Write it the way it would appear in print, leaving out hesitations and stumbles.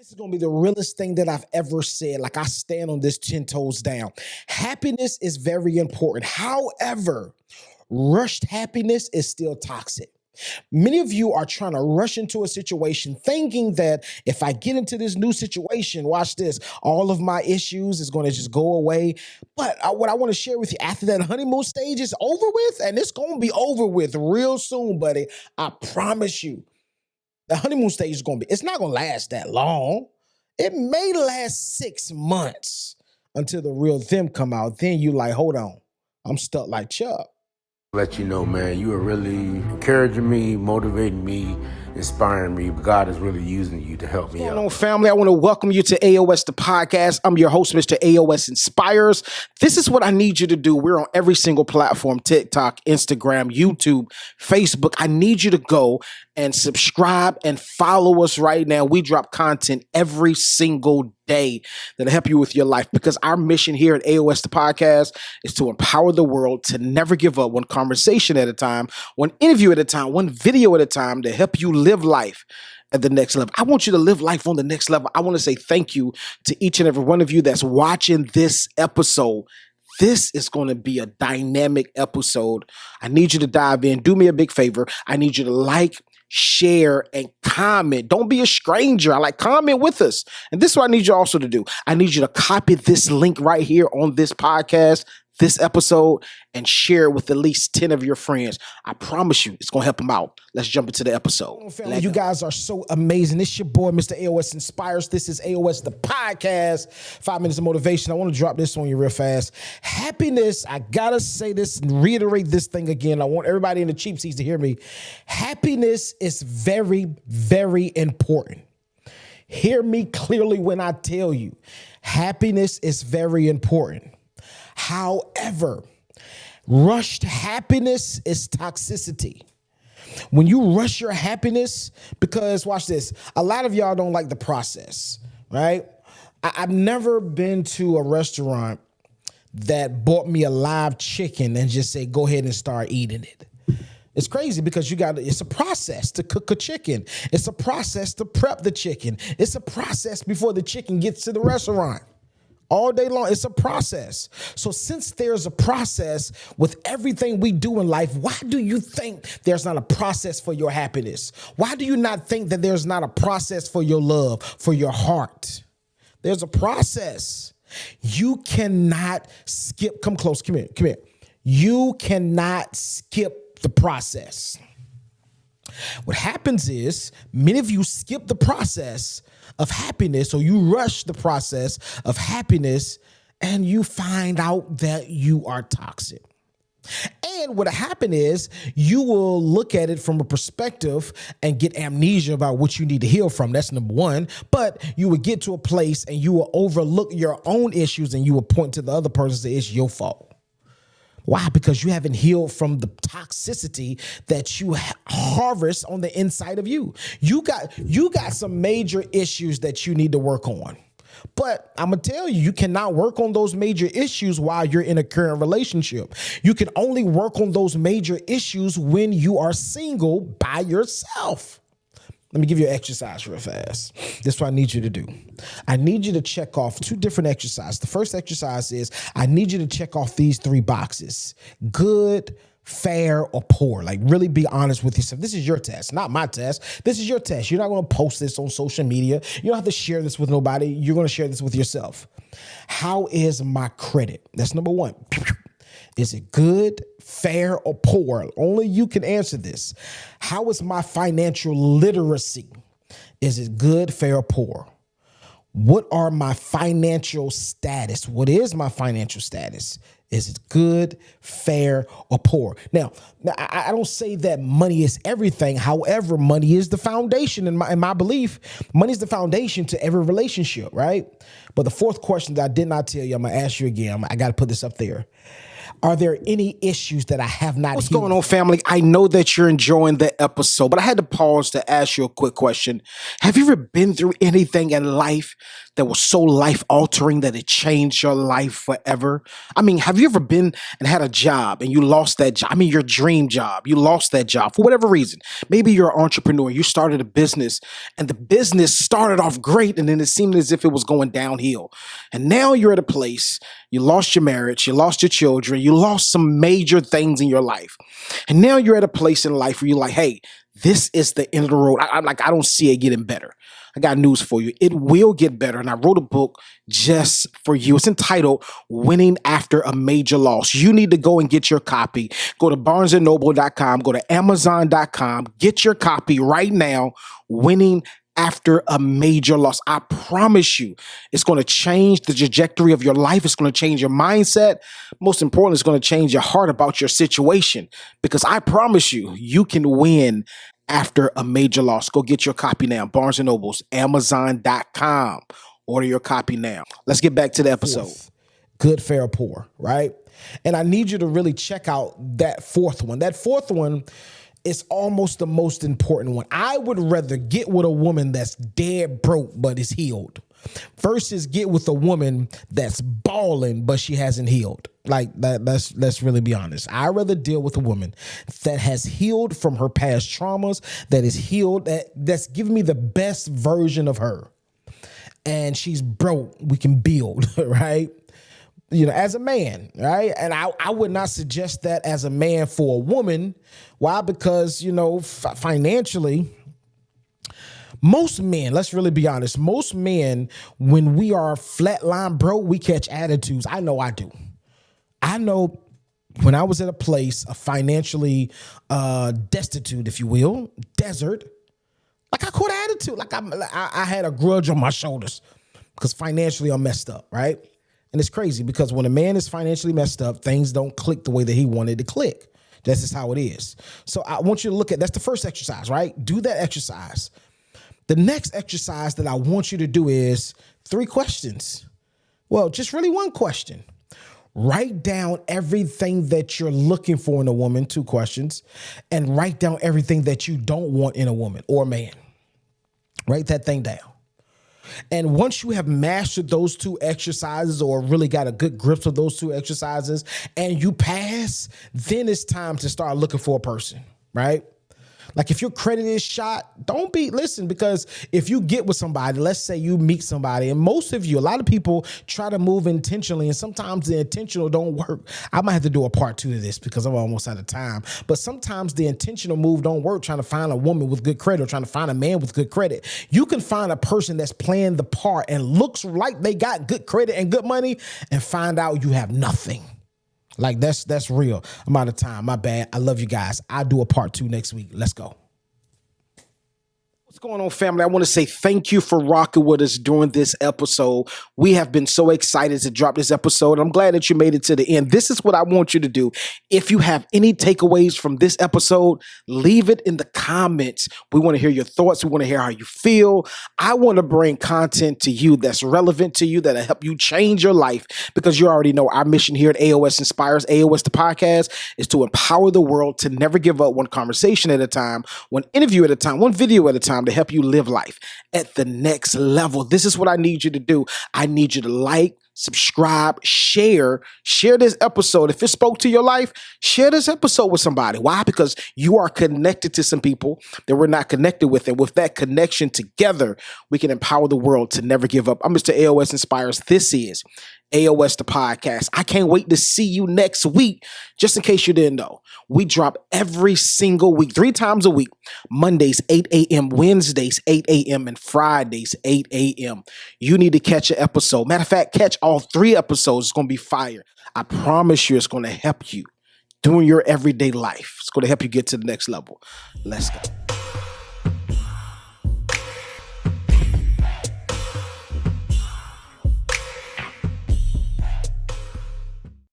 This is going to be the realest thing that I've ever said. Like, I stand on this 10 toes down. Happiness is very important. However, rushed happiness is still toxic. Many of you are trying to rush into a situation thinking that if I get into this new situation, watch this, all of my issues is going to just go away. But what I want to share with you, after that honeymoon stage is over with, and it's going to be over with real soon, buddy, I promise you. The honeymoon stage is going to be, it's not going to last that long. It may last 6 months until the real them come out. Then you like, hold on, I'm stuck like Chuck. Let you know, man, you are really encouraging me, motivating me, inspiring me. God is really using you to help me out. What's going on, family? I want to welcome you to Aosthepodcast. I'm your host, Mr. AOS Inspires. This is what I need you to do. We're on every single platform, TikTok, Instagram, YouTube, Facebook. I need you to go and subscribe and follow us right now. We drop content every single day that'll help you with your life, because our mission here at Aosthepodcast is to empower the world to never give up, one conversation at a time, one interview at a time, one video at a time, to help you live life at the next level. I want you to live life on the next level. I want to say thank you to each and every one of you that's watching this episode. This is going to be a dynamic episode. I need you to dive in. Do me a big favor. I need you to like, share, and comment. Don't be a stranger. I like, comment with us. And this is what I need you also to do. I need you to copy this link right here on this podcast, this episode, and share it with at least 10 of your friends. I promise you, it's going to help them out. Let's jump into the episode. You guys are so amazing. It's your boy, Mr. AOS Inspires. This is AOS, the podcast, 5 minutes of motivation. I want to drop this on you real fast. Happiness, I got to say this and reiterate this thing again. I want everybody in the cheap seats to hear me. Happiness is very, very important. Hear me clearly when I tell you, happiness is very important. However, rushed happiness is toxicity. When you rush your happiness, because watch this, a lot of y'all don't like the process, right? I've never been to a restaurant that bought me a live chicken and just say, go ahead and start eating it. It's crazy because it's a process to cook a chicken. It's a process to prep the chicken. It's a process before the chicken gets to the restaurant. All day long, it's a process. So since there's a process with everything we do in life, why do you think there's not a process for your happiness? Why do you not think that there's not a process for your love, for your heart? There's a process. You cannot skip, come close, come here. You cannot skip the process. What happens is many of you skip the process of happiness, or you rush the process of happiness, and you find out that you are toxic. And what happened is you will look at it from a perspective and get amnesia about what you need to heal from. That's number one. But you will get to a place and you will overlook your own issues and you will point to the other person and say it's your fault. Why? Because you haven't healed from the toxicity that you harvest on the inside of you. You got some major issues that you need to work on. But I'm going to tell you, you cannot work on those major issues while you're in a current relationship. You can only work on those major issues when you are single by yourself. Let me give you an exercise real fast. This is what I need you to do. I need you to check off 2 different exercises. The first exercise is I need you to check off these 3 boxes: good, fair, or poor. Like, really be honest with yourself. This is your test, not my test. This is your test. You're not going to post this on social media. You don't have to share this with nobody. You're going to share this with yourself. How is my credit? That's number 1. Is it good, fair, or poor? Only you can answer this. How is my financial literacy? Is it good, fair, or poor? What are my financial status? What is my financial status? Is it good, fair, or poor? Now I don't say that money is everything. However, money is the foundation in my belief. Money is the foundation to every relationship, right? But the 4th question that I did not tell you, I'm going to ask you again. I got to put this up there. Are there any issues that I have not What's healed? going on, family? I know that you're enjoying the episode, but I had to pause to ask you a quick question. Have you ever been through anything in life that was so life altering that it changed your life forever? I mean, have you ever been and had a job and you lost that job? I mean, your dream job, you lost that job for whatever reason. Maybe you're an entrepreneur, you started a business and the business started off great and then it seemed as if it was going downhill. And now you're at a place, you lost your marriage, you lost your children, you lost some major things in your life. And now you're at a place in life where you're like, hey, this is the end of the road. I don't see it getting better. I got news for you. It will get better. And I wrote a book just for you. It's entitled Winning After a Major Loss. You need to go and get your copy. Go to barnesandnoble.com, go to amazon.com, get your copy right now. Winning After a Major Loss. I promise you, it's going to change the trajectory of your life. It's going to change your mindset. Most importantly, it's going to change your heart about your situation, because I promise you, you can win after a major loss. Go get your copy now. Barnes & Noble's, amazon.com. Order your copy now. Let's get back to the episode. Good, fair, poor, right? And I need you to really check out that fourth one. That fourth one is almost the most important one. I would rather get with a woman that's dead broke but is healed versus get with a woman that's balling but she hasn't healed. Like that, let's really be honest. I'd rather deal with a woman that has healed from her past traumas, that is healed, that's giving me the best version of her. And she's broke, we can build, right? You know, as a man, right? And I would not suggest that as a man for a woman. Why? Because, you know, financially, most men, let's really be honest, most men, when we are flatline broke, we catch attitudes. I know I do. I know when I was at a place of financially destitute, if you will, desert, like I caught attitude. Like I had a grudge on my shoulders because financially I'm messed up, right? And it's crazy because when a man is financially messed up, things don't click the way that he wanted to click. That's just how it is. So I want you to look at, that's the first exercise, right? Do that exercise. The next exercise that I want you to do is 3 questions. Well, just really 1 question. Write down everything that you're looking for in a woman, 2 questions, and write down everything that you don't want in a woman or man. Write that thing down. And once you have mastered those 2 exercises or really got a good grip of those 2 exercises and you pass, then it's time to start looking for a person, right? Like if your credit is shot, listen, because if you get with somebody, let's say you meet somebody, and most of you, a lot of people try to move intentionally, and sometimes the intentional don't work. I might have to do a part 2 of this because I'm almost out of time. But sometimes the intentional move don't work, trying to find a woman with good credit or trying to find a man with good credit. You can find a person that's playing the part and looks like they got good credit and good money and find out you have nothing. Like that's real. I'm out of time. My bad. I love you guys. I'll do a part 2 next week. Let's go. What's going on, family? I want to say thank you for rocking with us during this episode. We have been so excited to drop this episode. I'm glad that you made it to the end. This is what I want you to do. If you have any takeaways from this episode, leave it in the comments. We want to hear your thoughts. We want to hear how you feel. I want to bring content to you that's relevant to you, that'll help you change your life, because you already know our mission here at AOS Inspires, AOS the podcast, is to empower the world to never give up, one conversation at a time, one interview at a time, one video at a time, to help you live life at the next level. This is what I need you to do. I need you to like, subscribe, share this episode. If it spoke to your life, share this episode with somebody. Why? Because you are connected to some people that we're not connected with. And with that connection together, we can empower the world to never give up. I'm Mr. AOS Inspires. This is AOS the podcast. I can't wait to see you next week. Just in case you didn't know, we drop every single week, 3 times a week, Mondays, 8 a.m., Wednesdays, 8 a.m., and Fridays, 8 a.m. You need to catch an episode. Matter of fact, catch all 3 episodes. It's going to be fire. I promise you it's going to help you doing your everyday life. It's going to help you get to the next level. Let's go.